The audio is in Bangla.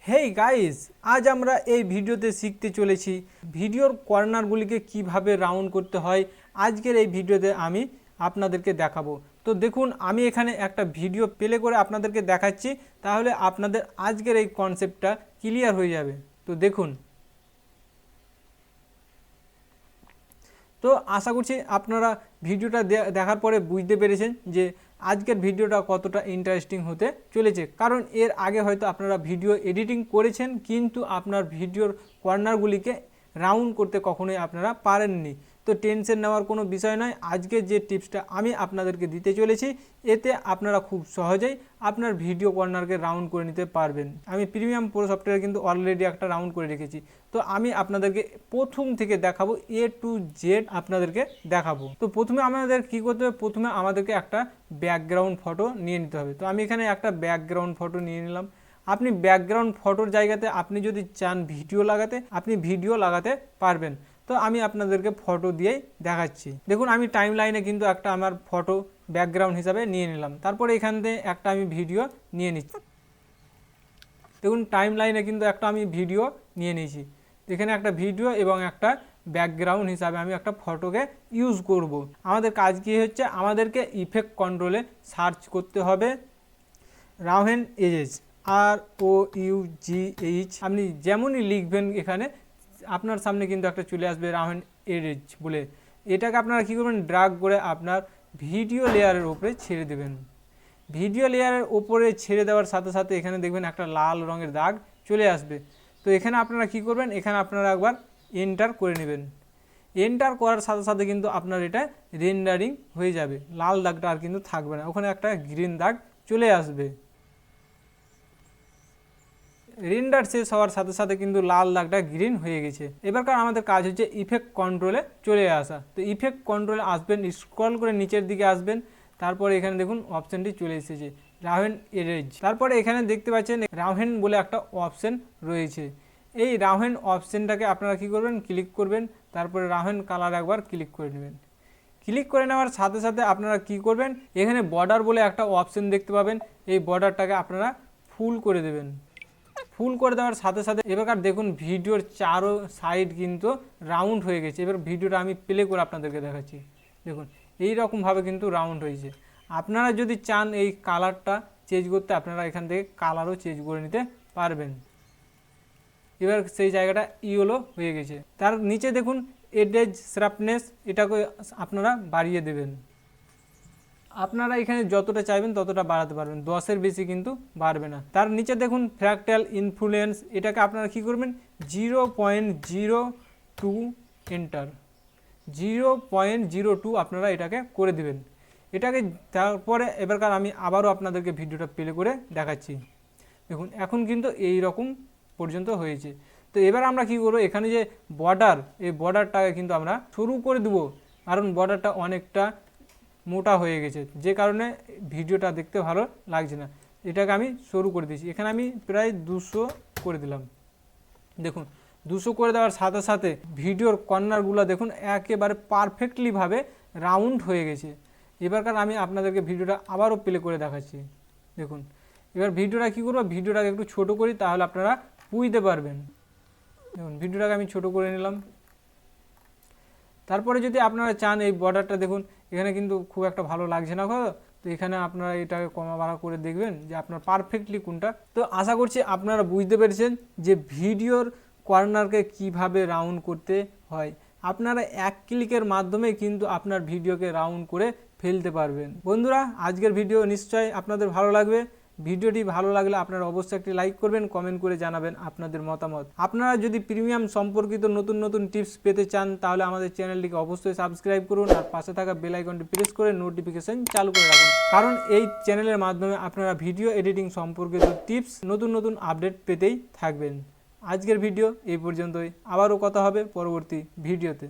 হেই গাইস, আজ আমরা এই ভিডিওতে শিখতে চলেছি ভিডিওর কর্নারগুলিকে কিভাবে রাউন্ড করতে হয়। আজকের এই ভিডিওতে আমি আপনাদেরকে দেখাবো। তো দেখুন, আমি এখানে একটা ভিডিও প্লে করে আপনাদেরকে দেখাচ্ছি, তাহলে আপনাদের আজকের এই কনসেপ্টটা ক্লিয়ার হয়ে যাবে। তো দেখুন, তো আশা করছি আপনারা ভিডিওটা দেখার পরে বুঝতে পেরেছেন যে আজকের ভিডিওটা কতটা ইন্টারেস্টিং হতে চলেছে। কারণ এর আগে হয়তো আপনারা ভিডিও এডিটিং করেছেন, কিন্তু আপনার ভিডিওর কর্নারগুলিকে রাউন্ড করতে কখনোই আপনারা পারেননি। তো টেনশন নেওয়ার কোনো বিষয় নয়। আজকে যে টিপসটা আমি আপনাদেরকে দিতে চলেছি, এতে আপনারা খুব সহজেই আপনার ভিডিও কর্নারকে রাউন্ড করে নিতে পারবেন। আমি প্রিমিয়াম প্রো সফটওয়্যারে কিন্তু অলরেডি একটা রাউন্ড করে রেখেছি। তো আমি আপনাদেরকে প্রথম থেকে দেখাবো, A to Z আপনাদেরকে দেখাবো। তো প্রথমে আমাদের কি করতে হবে, প্রথমে আমাদেরকে একটা ব্যাকগ্রাউন্ড ফটো নিয়ে নিতে হবে। তো আমি এখানে একটা ব্যাকগ্রাউন্ড ফটো নিয়ে নিলাম। আপনি ব্যাকগ্রাউন্ড ফটোর জায়গাতে আপনি যদি চান ভিডিও লাগাতে, আপনি ভিডিও লাগাতে পারবেন। তো আমি আপনাদেরকে ফটো দিয়েই দেখাচ্ছি। দেখুন, আমি টাইম লাইনে কিন্তু একটা আমার ফটো ব্যাকগ্রাউন্ড হিসাবে নিয়ে নিলাম। তারপরে এখান থেকে একটা আমি ভিডিও নিয়ে নিচ্ছি। দেখুন, টাইম লাইনে কিন্তু একটা আমি ভিডিও নিয়ে নিয়েছি। এখানে একটা ভিডিও এবং একটা ব্যাকগ্রাউন্ড হিসাবে আমি একটা ফটোকে ইউজ করব। আমাদের কাজ কি হচ্ছে, আমাদেরকে ইফেক্ট কন্ট্রোলে সার্চ করতে হবে রাউহেন এজেস, ROUGH। আপনি যেমনই লিখবেন এখানে আপনার সামনে কিন্তু একটা চলে আসবে রাউহেন এজেস বলে। এটাকে আপনারা কী করবেন, ড্রাগ করে আপনার ভিডিও লেয়ারের উপরে ছেড়ে দেবেন। ভিডিও লেয়ারের উপরে ছেড়ে দেওয়ার সাথে সাথে এখানে দেখবেন একটা লাল রঙের দাগ চলে আসবে। তো এখানে আপনারা কি করবেন, এখানে আপনারা একবার এন্টার করে নেবেন। এন্টার করার সাথে সাথে কিন্তু আপনার এটা রেন্ডারিং হয়ে যাবে, লাল দাগটা আর কিন্তু থাকবে না, ওখানে একটা গ্রিন দাগ চলে আসবে। রেন্ডার শেষ হওয়ার সাথে সাথে কিন্তু লাল দাগটা গ্রিন হয়ে গেছে। এবারকার আমাদের কাজ হচ্ছে ইফেক্ট কন্ট্রোলে চলে আসা। তো ইফেক্ট কন্ট্রোলে আসবেন, স্ক্রল করে নিচের দিকে আসবেন। তারপরে এখানে দেখুন অপশানটি চলে এসেছে রাউহেন এরেজ। তারপরে এখানে দেখতে পাচ্ছেন রাউহেন বলে একটা অপশান রয়েছে। এই রাউহেন অপশানটাকে আপনারা কি করবেন, ক্লিক করবেন। তারপরে রাউহেন কালার একবার ক্লিক করে নেবেন। ক্লিক করে নেওয়ার সাথে সাথে আপনারা কি করবেন, এখানে বর্ডার বলে একটা অপশান দেখতে পাবেন। এই বর্ডারটাকে আপনারা ফুল করে দেবেন। ফুল করে দেওয়ার সাথে সাথে এবার দেখুন ভিডিওর চারো সাইড কিন্তু রাউন্ড হয়ে গেছে। এবার ভিডিওটা আমি প্লে করে আপনাদেরকে দেখাচ্ছি। দেখুন, এই রকমভাবে কিন্তু রাউন্ড হয়েছে। আপনারা যদি চান এই কালারটা চেঞ্জ করতে, আপনারা এখান থেকে কালারও চেঞ্জ করে নিতে পারবেন। এবার সেই জায়গাটা ইয়েলো হয়ে গেছে। তার নিচে দেখুন এডেজ শার্পনেস, এটাকে আপনারা বাড়িয়ে দেবেন। আপনারা এখানে যতটা চাইবেন ততটা বাড়াতে পারবেন, 10-এর বেশি কিন্তু বাড়বে না। তার নিচে দেখুন ফ্র্যাক্টাল ইনফ্লুয়েন্স, এটাকে আপনারা কি করবেন 0.02 এন্টার, 0.02 আপনারা এটাকে করে দেবেন। এটাকে তারপরে এবারকার আমি আবারও আপনাদেরকে ভিডিওটা প্লে করে দেখাচ্ছি। দেখুন, এখন কিন্তু এই রকম পর্যন্ত হয়েছে। তো এবার আমরা কি করব, এখানে যে বর্ডার, এই বর্ডারটাকে কিন্তু আমরা শুরু করে দেবো, কারণ বর্ডারটা অনেকটা মোটা হয়ে গেছে, যে কারণে ভিডিওটা দেখতে ভালো লাগছে না। এটাকে আমি শুরু করে দিয়েছি। এখানে আমি প্রায় 200 করে দিলাম। দেখুন, 200 করে দেওয়ার সাথে সাথে ভিডিওর কর্নারগুলো দেখুন একেবারে পারফেক্টলিভাবে রাউন্ড হয়ে গেছে। এবারকার আমি আপনাদেরকে ভিডিওটা আবারও প্লে করে দেখাচ্ছি। দেখুন, এবার ভিডিওটা কী করবো, ভিডিওটাকে একটু ছোট করি, তাহলে আপনারা বুঝতে পারবেন। দেখুন, ভিডিওটাকে আমি ছোট করে নিলাম। তারপরে যদি আপনারা চান এই বর্ডারটা দেখুন এখানে কিন্তু খুব একটা ভালো লাগছে না, তো এখানে আপনারা এটাকে কমা বাড়া করে দেখবেন যে আপনার পারফেক্টলি কোনটা। তো আশা করছি আপনারা বুঝতে পেরেছেন যে ভিডিওর কর্নারকে কিভাবে রাউন্ড করতে হয়। আপনারা এক ক্লিকের মাধ্যমে কিন্তু আপনার ভিডিওকে রাউন্ড করে ফেলতে পারবেন। বন্ধুরা, আজকের ভিডিও নিশ্চয়ই আপনাদের ভালো লাগবে। ভিডিওটি ভালো লাগলে আপনারা অবশ্যই একটি লাইক করবেন, কমেন্ট করে জানাবেন আপনাদের মতামত। আপনারা যদি প্রিমিয়াম সম্পর্কিত নতুন নতুন টিপস পেতে চান, তাহলে আমাদের চ্যানেলটিকে অবশ্যই সাবস্ক্রাইব করুন আর পাশে থাকা বেল আইকনটি প্রেস করে নোটিফিকেশন চালু করে রাখুন। কারণ এই চ্যানেলের মাধ্যমে আপনারা ভিডিও এডিটিং সম্পর্কিত টিপস নতুন নতুন আপডেট পেতেই থাকবেন। আজকের ভিডিও এই পর্যন্তই, আবারও কথা হবে পরবর্তী ভিডিওতে।